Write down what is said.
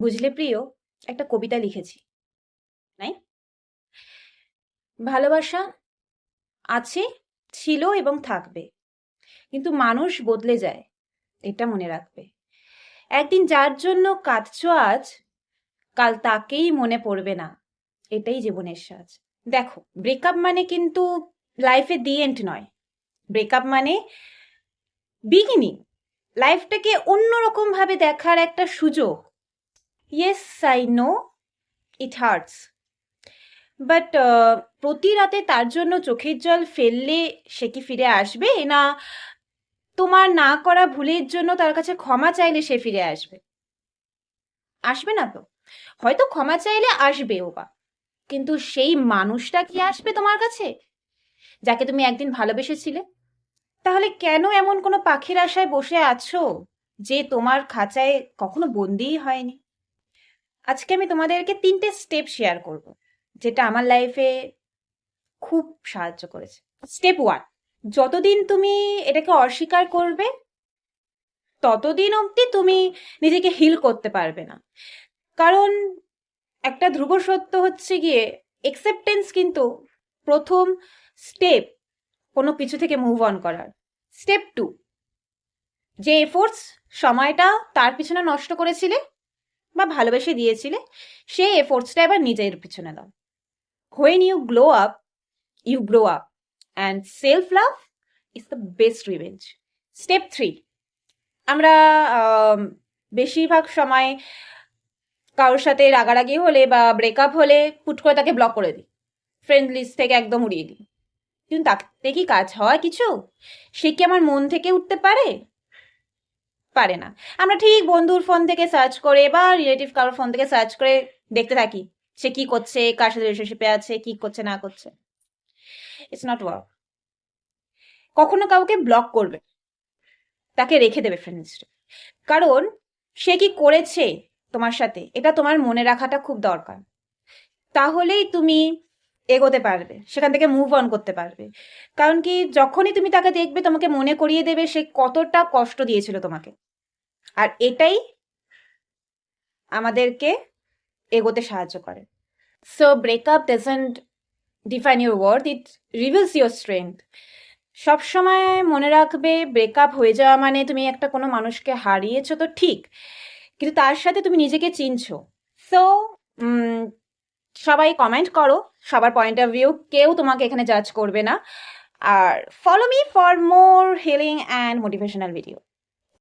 বুঝলে প্রিয়, একটা কবিতা লিখেছি, নাই? ভালোবাসা আছে, ছিল এবং থাকবে, কিন্তু মানুষ বদলে যায়, এটা মনে রাখবে। একদিন যার জন্য কাঁদছো আজ, কাল তাকেই মনে পড়বে না, এটাই জীবনের সাজ। দেখো, ব্রেকআপ মানে কিন্তু লাইফে দি এন্ড নয়। ব্রেকআপ মানে বিগিনিং, লাইফটাকে অন্যরকম ভাবে দেখার একটা সুযোগ। Yes, I know it hurts, but প্রতি রাতে তার জন্য চোখের জল ফেললে সে কি ফিরে আসবে, না তোমার না করা ভুলের জন্য তার কাছে ক্ষমা চাইলে সে ফিরে আসবে? আসবে না তো। হয়তো ক্ষমা চাইলে আসবেও বা, কিন্তু সেই মানুষটা কি আসবে তোমার কাছে, যাকে তুমি একদিন ভালোবেসেছিলে? তাহলে কেন এমন কোনো পাখির আশায় বসে আছো যে তোমার খাঁচায় কখনো বন্দিই হয়নি? আজকে আমি তোমাদেরকে 3টে স্টেপ শেয়ার করব, যেটা আমার লাইফে খুব সাহায্য করেছে। স্টেপ 1, যতদিন তুমি এটাকে অস্বীকার করবে ততদিন অবধি তুমি নিজেকে হিল করতে পারবে না। কারণ একটা ধ্রুব সত্য হচ্ছে গিয়ে, একসেপ্টেন্স কিন্তু প্রথম স্টেপ কোনো কিছু থেকে মুভ অন করার। স্টেপ 2, যে এফোর্টস সময়টা তার পিছনে নষ্ট করেছিলে বা ভালোবেসে দিয়েছিলে, সেই এফোর্টসটা এবার নিজের পিছনে দাও। When you glow up, you grow up, and self-love is the best revenge. Step 3, আমরা বেশিরভাগ সময় কারোর সাথে রাগারাগি হলে বা ব্রেকআপ হলে হুট করে তাকে ব্লক করে দিই, ফ্রেন্ড লিস্ট থেকে একদম উড়িয়ে দিই। কিন্তু তাতে কি কাজ হয় কিছু? সে কি আমার মন থেকে উঠতে পারে? পারে না। আমরা ঠিক বন্ধুর ফোন থেকে সার্চ করে বা রিলেটিভ কারোর ফোন থেকে সার্চ করে দেখতে থাকি সে কি করছে, কার সাথে রিলেশনশিপে আছে, কি করছে না করছে। It's not work. কখনো কাউকে ব্লক করবে, তাকে রেখে দেবে ফ্রেন্ড লিস্টে। কারণ সে কি করেছে তোমার সাথে, এটা তোমার মনে রাখাটা খুব দরকার। তাহলেই তুমি এগোতে পারবে, সেখান থেকে মুভ অন করতে পারবে। কারণ কি, যখনই তুমি তাকে দেখবে তোমাকে মনে করিয়ে দেবে সে কতটা কষ্ট দিয়েছিল তোমাকে। আর এটাই আমাদেরকে এগোতে সাহায্য করে। So breakup doesn't define your worth, it reveals your strength. সবসময় মনে রাখবে, ব্রেকআপ হয়ে যাওয়া মানে তুমি একটা কোনো মানুষকে হারিয়েছো তো ঠিক, কিন্তু তার সাথে তুমি নিজেকে চিনছো। সো সবাই কমেন্ট করো সবার পয়েন্ট অফ ভিউ, কেউ তোমাকে এখানে জাজ করবে না। আর follow me for more healing and motivational video.